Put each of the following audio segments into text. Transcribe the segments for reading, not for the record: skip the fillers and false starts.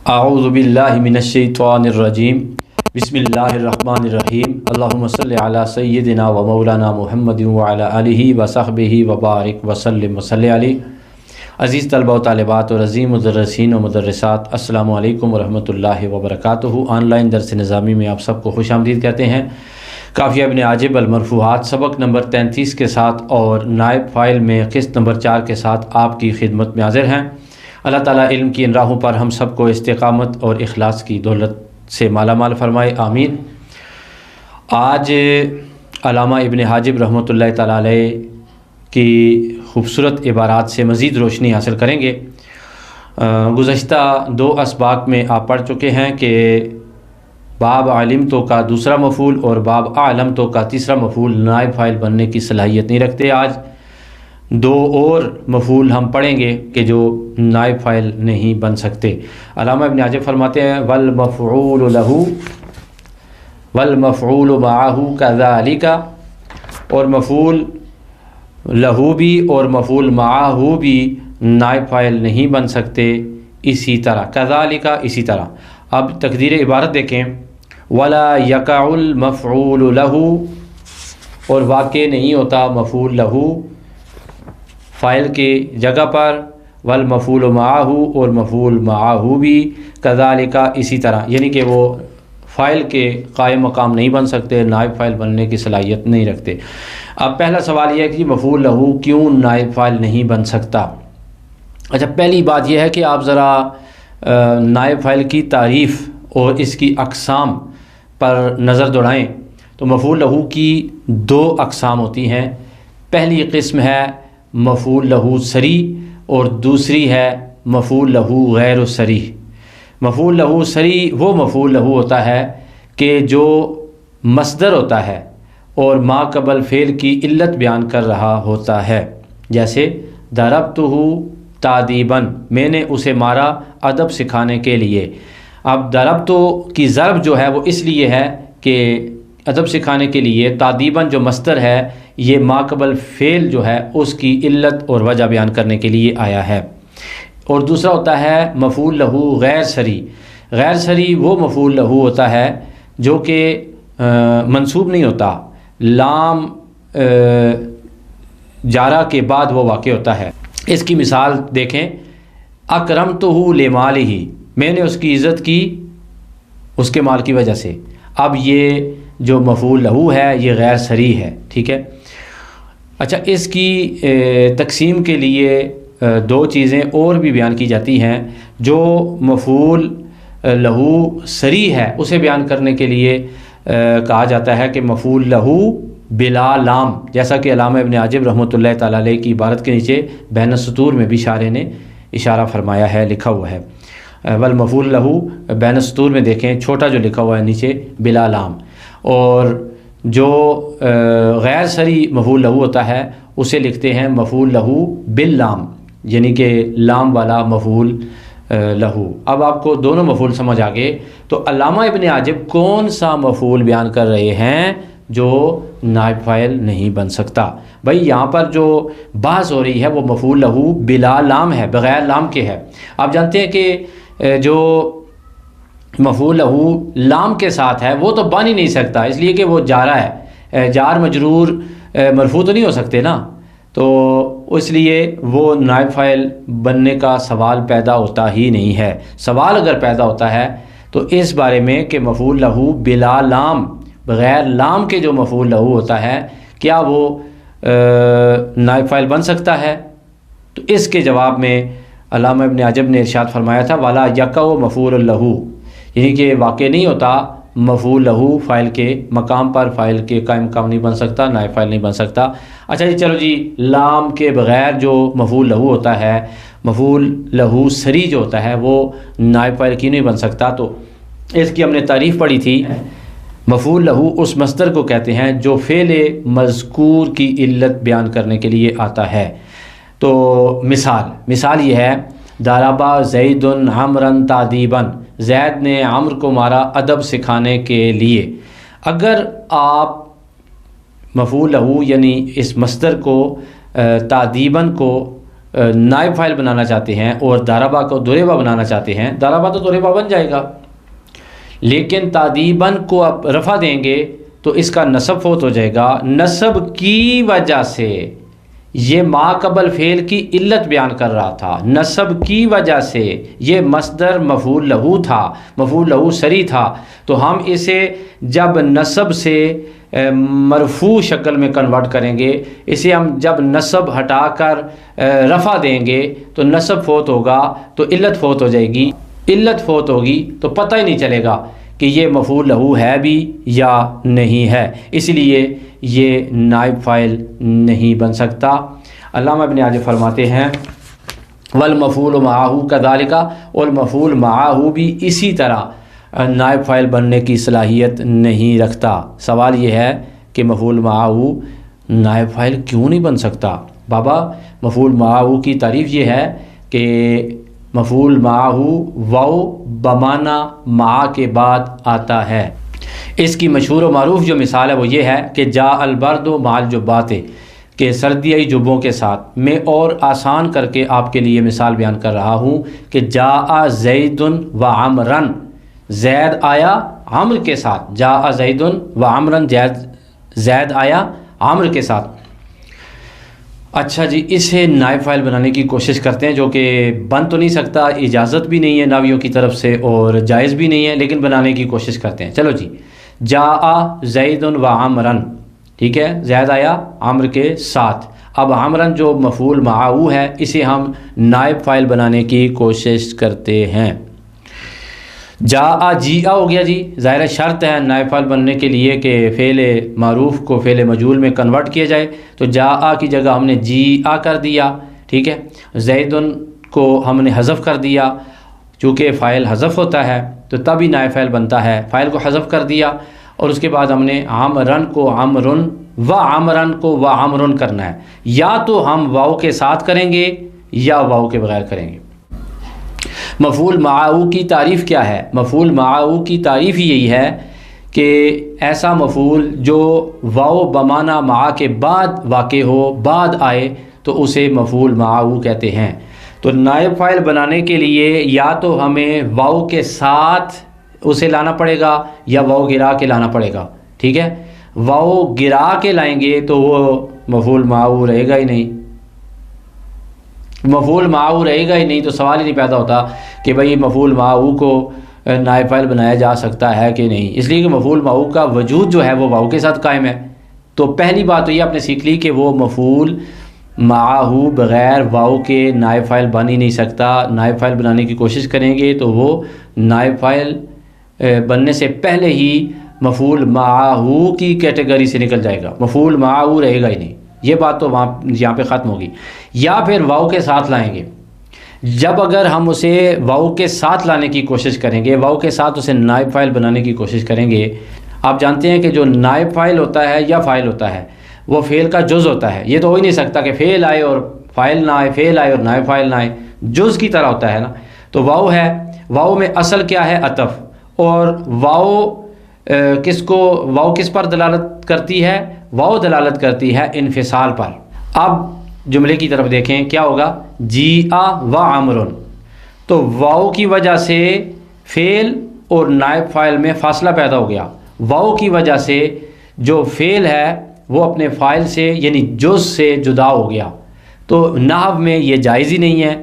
اعوذ باللہ من الشیطان الرجیم بسم اللہ الرحمن الرحیم اللہم صلی علی سیدنا و مولانا محمد وعلی آلہ وصحبہ وبارک وسلم وصلی علیہ۔ عزیز طلبہ و طالبات اور عظیم مدرسین و مدرسات، السلام علیکم ورحمۃ اللہ وبرکاتہ۔ آن لائن درس نظامی میں آپ سب کو خوش آمدید کہتے ہیں۔ قافیہ ابن عاجب المرفوعات سبق نمبر 33 کے ساتھ اور نائب فائل میں قسط نمبر 4 کے ساتھ آپ کی خدمت میں حاضر ہیں۔ اللہ تعالیٰ علم کی ان راہوں پر ہم سب کو استقامت اور اخلاص کی دولت سے مالا مال فرمائے، آمین۔ آج علامہ ابن حاجب رحمۃ اللہ تعالیٰ علیہ کی خوبصورت عبارات سے مزید روشنی حاصل کریں گے۔ گزشتہ 2 اسباق میں آپ پڑھ چکے ہیں کہ باب علم تو کا دوسرا مفعول اور باب اعلم تو کا تیسرا مفعول نائب فاعل بننے کی صلاحیت نہیں رکھتے۔ آج 2 اور مفعول ہم پڑھیں گے کہ جو نائب فاعل نہیں بن سکتے۔ علامہ ابن حاجب فرماتے ہیں والمفعول له والمفعول معه كذلك، اور مفعول لہو بھی اور مفعول معه بھی نائب فاعل نہیں بن سکتے اسی طرح، كذلك اسی طرح۔ اب تقدیر عبارت دیکھیں، ولا يقع المفعول له، اور واقع نہیں ہوتا مفعول لہو فاعل کی جگہ پر، والمفعول معه، اور مفعول معه بھی كذلك اسی طرح، یعنی کہ وہ فاعل کے قائم مقام نہیں بن سکتے، نائب فاعل بننے کی صلاحیت نہیں رکھتے۔ اب پہلا سوال یہ ہے کہ مفعول لہو کیوں نائب فاعل نہیں بن سکتا؟ اچھا، پہلی بات یہ ہے کہ آپ ذرا نائب فاعل کی تعریف اور اس کی اقسام پر نظر دوڑائیں تو مفعول لہو کی 2 اقسام ہوتی ہیں۔ پہلی قسم ہے مفعول لہو صریح اور دوسری ہے مفعول لہو غیر صریح۔ مفعول لہو صریح وہ مفعول لہو ہوتا ہے کہ جو مصدر ہوتا ہے اور ما قبل فعل کی علت بیان کر رہا ہوتا ہے، جیسے ضربتہ تادیباً، میں نے اسے مارا ادب سکھانے کے لیے۔ اب ضربتہ کی ضرب جو ہے وہ اس لیے ہے کہ ادب سکھانے کے لیے، تادیباً جو مصدر ہے یہ ما قبل فعل جو ہے اس کی علت اور وجہ بیان کرنے کے لیے آیا ہے۔ اور دوسرا ہوتا ہے مفعول لہو غیر صریح۔ غیر صریح وہ مفعول لہو ہوتا ہے جو کہ منصوب نہیں ہوتا، لام جارہ کے بعد وہ واقع ہوتا ہے۔ اس کی مثال دیکھیں، اکرمتہ لمالہ، میں نے اس کی عزت کی اس کے مال کی وجہ سے۔ اب یہ جو مفعول لہو ہے یہ غیر صریح ہے، ٹھیک ہے۔ اچھا، اس کی تقسیم کے لیے 2 چیزیں اور بھی بیان کی جاتی ہیں۔ جو مفعول لہو صریح ہے اسے بیان کرنے کے لیے کہا جاتا ہے کہ مفعول لہو بلا لام، جیسا کہ علامہ ابن عاجب رحمۃ اللہ تعالیٰ علیہ کی عبارت کے نیچے بین السطور میں بھی شارح نے اشارہ فرمایا ہے، لکھا ہوا ہے۔ والمفعول لہو بین السطور میں دیکھیں، چھوٹا جو لکھا ہوا ہے نیچے بلا لام۔ اور جو غیر صریح مفعول لہو ہوتا ہے اسے لکھتے ہیں مفعول لہو باللام، یعنی کہ لام والا مفعول لہو۔ اب آپ کو دونوں مفعول سمجھ آ گئے تو علامہ ابن عاجب کون سا مفعول بیان کر رہے ہیں جو نائب فاعل نہیں بن سکتا؟ بھائی یہاں پر جو بحث ہو رہی ہے وہ مفعول لہو بلا لام ہے، بغیر لام کے ہے۔ آپ جانتے ہیں کہ جو مفعول لہو لام کے ساتھ ہے وہ تو بن ہی نہیں سکتا، اس لیے کہ وہ جارہ ہے، جار مجرور مرفوع تو نہیں ہو سکتے نا، تو اس لیے وہ نائب فاعل بننے کا سوال پیدا ہوتا ہی نہیں ہے۔ سوال اگر پیدا ہوتا ہے تو اس بارے میں کہ مفعول لہو بلا لام، بغیر لام کے جو مفعول لہو ہوتا ہے کیا وہ نائب فاعل بن سکتا ہے؟ تو اس کے جواب میں علامہ ابن عاجب نے ارشاد فرمایا تھا ولا یقع مفعول لہو، یعنی کہ واقع نہیں ہوتا مفعول لہو فاعل کے مقام پر، فاعل کے قائم مقام نہیں بن سکتا، نائب فاعل نہیں بن سکتا۔ اچھا جی، چلو جی، لام کے بغیر جو مفعول لہو ہوتا ہے، مفعول لہو صریح جو ہوتا ہے وہ نائب فاعل کیوں نہیں بن سکتا؟ تو اس کی ہم نے تعریف پڑھی تھی۔ مفعول لہو اس مصدر کو کہتے ہیں جو فعل مذکور کی علت بیان کرنے کے لیے آتا ہے۔ تو مثال یہ ہے، ضربا زید عمرا تادیبا، زید نے عمر کو مارا ادب سکھانے کے لیے۔ اگر آپ مفعول لہو یعنی اس مصدر کو تادیباً کو نائب فائل بنانا چاہتے ہیں اور داربا کو دریبہ بنانا چاہتے ہیں، داربا تو دریبہ بن جائے گا، لیکن تادیباً کو آپ رفع دیں گے تو اس کا نصب فوت ہو جائے گا۔ نصب کی وجہ سے یہ ما قبل فعل کی علت بیان کر رہا تھا، نصب کی وجہ سے یہ مصدر مفعول لہو تھا، مفعول لہو سری تھا، تو ہم اسے جب نصب سے مرفوع شکل میں کنورٹ کریں گے، اسے ہم جب نصب ہٹا کر رفع دیں گے تو نصب فوت ہوگا تو علت فوت ہو جائے گی، علت فوت ہوگی تو پتہ ہی نہیں چلے گا کہ یہ مفعول لہو ہے بھی یا نہیں ہے، اس لیے یہ نائب فاعل نہیں بن سکتا۔ علامہ ابن حجر فرماتے ہیں والمفعول معہ کذالک، اور مفعول معہ بھی اسی طرح نائب فاعل بننے کی صلاحیت نہیں رکھتا۔ سوال یہ ہے کہ مفعول معہ نائب فاعل کیوں نہیں بن سکتا؟ بابا مفعول معہ کی تعریف یہ ہے کہ مفعول معہ واو بمعنی مع کے بعد آتا ہے۔ اس کی مشہور و معروف جو مثال ہے وہ یہ ہے کہ جاء البرد مع الجبات، کہ سردی آئی جبوں کے ساتھ۔ میں اور آسان کر کے آپ کے لیے مثال بیان کر رہا ہوں کہ جاء زید و عمرن، زید آیا عمر کے ساتھ، جاء زید و عمرن، زید آیا عمر کے ساتھ۔ اچھا جی، اسے نائب فاعل بنانے کی کوشش کرتے ہیں، جو کہ بن تو نہیں سکتا، اجازت بھی نہیں ہے ناویوں کی طرف سے اور جائز بھی نہیں ہے، لیکن بنانے کی کوشش کرتے ہیں۔ چلو جی، جاء زید و عمرن، ٹھیک ہے، زید آیا عمر کے ساتھ۔ اب عمرن جو مفعول معہ ہے اسے ہم نائب فاعل بنانے کی کوشش کرتے ہیں۔ جاء جیء ہو گیا جی، ظاہر شرط ہے نائب فاعل بننے کے لیے کہ فعل معروف کو فعل مجہول میں کنورٹ کیا جائے، تو جاء کی جگہ ہم نے جیء کر دیا، ٹھیک ہے۔ زیدن کو ہم نے حذف کر دیا، چونکہ فاعل حذف ہوتا ہے تو تب ہی نائب فاعل بنتا ہے، فاعل کو حذف کر دیا، اور اس کے بعد ہم نے عمرن کو عمرن و عمرن کو و عمرن کرنا ہے، یا تو ہم واو کے ساتھ کریں گے یا واو کے بغیر کریں گے۔ مفعول معہ کی تعریف کیا ہے؟ مفعول معہ کی تعریف یہی ہے کہ ایسا مفعول جو واو بمعنی مع کے بعد واقع ہو، بعد آئے، تو اسے مفعول معہ کہتے ہیں۔ تو نائب فاعل بنانے کے لیے یا تو ہمیں واو کے ساتھ اسے لانا پڑے گا یا واو گرا کے لانا پڑے گا، ٹھیک ہے۔ واو گرا کے لائیں گے تو وہ مفعول معہ رہے گا ہی نہیں، مفعول معہ رہے گا ہی نہیں، تو سوال ہی نہیں پیدا ہوتا کہ بھئی مفعول معہ کو نائب فاعل بنایا جا سکتا ہے کہ نہیں، اس لیے کہ مفعول معہ کا وجود جو ہے وہ واو کے ساتھ قائم ہے۔ تو پہلی بات تو یہ آپ نے سیکھ لی کہ وہ مفعول معہ بغیر واو کے نائب فاعل بن ہی نہیں سکتا۔ نائب فاعل بنانے کی کوشش کریں گے تو وہ نائب فاعل بننے سے پہلے ہی مفعول معہ کی کیٹیگری سے نکل جائے گا، مفعول معہ رہے گا ہی نہیں، یہ بات تو یہاں پہ ختم ہوگی۔ یا پھر واو کے ساتھ لائیں گے، جب اگر ہم اسے واو کے ساتھ لانے کی کوشش کریں گے، واو کے ساتھ اسے نائب فاعل بنانے کی کوشش کریں گے، آپ جانتے ہیں کہ جو نائب فاعل ہوتا ہے یا فاعل ہوتا ہے وہ فعل کا جز ہوتا ہے، یہ تو ہو ہی نہیں سکتا کہ فعل آئے اور فاعل نہ آئے، فعل آئے اور نائب فاعل نہ آئے، جز کی طرح ہوتا ہے نا۔ تو واو ہے، واو میں اصل کیا ہے؟ عطف، اور واو واو کس پر دلالت کرتی ہے؟ واو دلالت کرتی ہے انفصال پر۔ اب جملے کی طرف دیکھیں کیا ہوگا، جیء و عمرن، تو واو کی وجہ سے فعل اور نائب فاعل میں فاصلہ پیدا ہو گیا، واو کی وجہ سے جو فعل ہے وہ اپنے فاعل سے یعنی جز سے جدا ہو گیا۔ تو نحو میں یہ جائز ہی نہیں ہے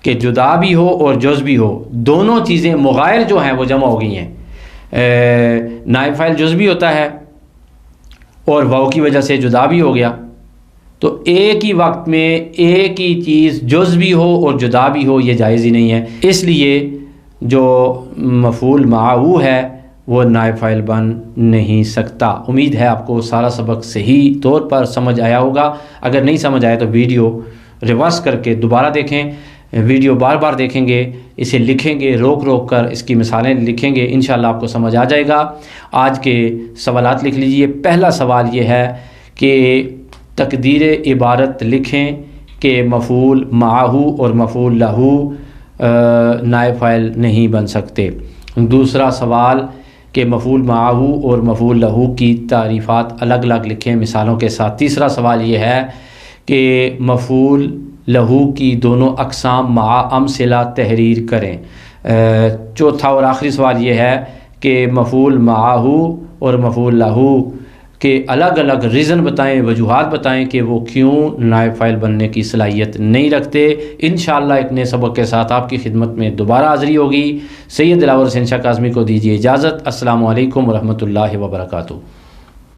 کہ جدا بھی ہو اور جز بھی ہو، دونوں چیزیں مغائر جو ہیں وہ جمع ہو گئی ہیں، نائب فاعل جز بھی ہوتا ہے اور واو کی وجہ سے جدا بھی ہو گیا، تو ایک ہی وقت میں ایک ہی چیز جز بھی ہو اور جدا بھی ہو، یہ جائز ہی نہیں ہے۔ اس لیے جو مفعول معہ ہے وہ نائب فاعل بن نہیں سکتا۔ امید ہے آپ کو سارا سبق صحیح طور پر سمجھ آیا ہوگا، اگر نہیں سمجھ آیا تو ویڈیو ریورس کر کے دوبارہ دیکھیں، ویڈیو بار بار دیکھیں گے، اسے لکھیں گے، روک روک کر اس کی مثالیں لکھیں گے، انشاءاللہ آپ کو سمجھ آ جائے گا۔ آج کے سوالات لکھ لیجئے۔ پہلا سوال یہ ہے کہ تقدیر عبارت لکھیں کہ مفعول معہ اور مفعول لہو نائب فاعل نہیں بن سکتے۔ دوسرا سوال کہ مفعول معہ اور مفعول لہو کی تعریفات الگ الگ لکھیں مثالوں کے ساتھ۔ تیسرا سوال یہ ہے کہ مفعول لہو کی دونوں اقسام مع امثلہ تحریر کریں۔ چوتھا اور آخری سوال یہ ہے کہ مفعول معہو اور مفعول لہو کے الگ الگ ریزن بتائیں، وجوہات بتائیں کہ وہ کیوں نائب فاعل بننے کی صلاحیت نہیں رکھتے۔ انشاءاللہ ایک نئے سبق کے ساتھ آپ کی خدمت میں دوبارہ حاضری ہوگی۔ سید دلاور حسین شاہ کاظمی کو دیجیے اجازت۔ السلام علیکم ورحمۃ اللہ وبرکاتہ۔